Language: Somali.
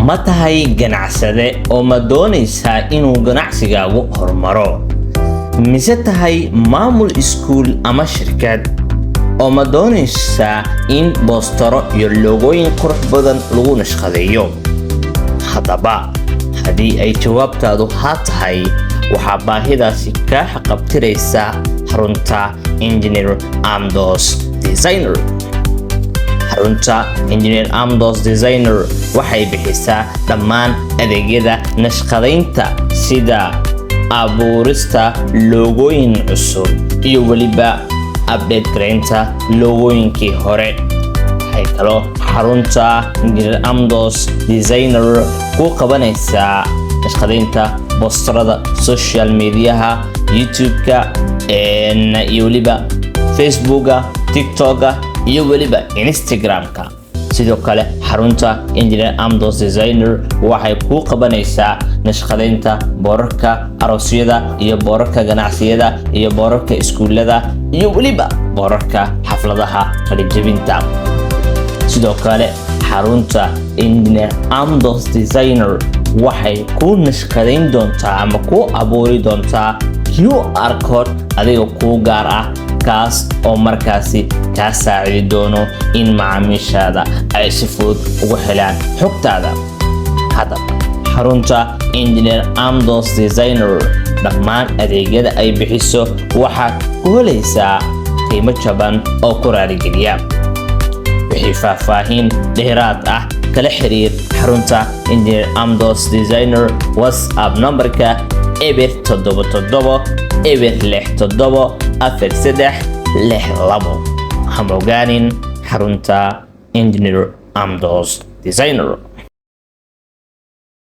ma tahay ganacsade oo ma doonaysaa inuu ganacsigaagu horumaro? mise tahay maamul iskuul ama shirkad oo ma doonaysaa in boostaro iyo loogooyin qurux badan lagu nashqadeeyo? haddaba haddii ay jawaabtaadu haa tahay, waxaa baahidaasi kaa xaqabtiraysa xarunta Engineer Amdos Designer. xarunta Engineer Amdos Designer waxay bixisaa dhammaan adeegyada nashqadaynta sida abuurista loogooyin cusub iyo weliba update gareynta loogooyinkii hore. waxay kaloo xarunta Engineer Amdos Designer ku qabanaysaa nashqadaynta boostarada social mediaha, YouTube-ka iyo weliba Facebook-ga, TikTok-ga iyo weliba Instagram-ka. sidoo kale xarunta Engineer Amdos Designer waxay ku qabanaysaa nashqadaynta boorarka aroosyada iyo boorarka ganacsiyada iyo boorarka iskuulada iyo weliba boorarka xafladaha qalin-jabinta. sidoo kale xarunta Engineer Amdos Designer waxay ku nashqadayn doontaa ama ku abuuri doontaa QR code adiga ku gaar ah, kaas oo markaasi kaa saacidi doono in macaamiishaada ay si fudud ugu helaan xogtaada. haddaba xarunta Engineer Amdos Designer dhammaan adeegyada ay bixiso waxaad ku helaysaa qiimo jaban oo ku raaligeliya. wixii faahfaahin dheeraad ah kala xiriir xarunta Engineer Amdos Designer WhatsApp numberka 077 hamogaanin xarunta Engineer Amdos Designer.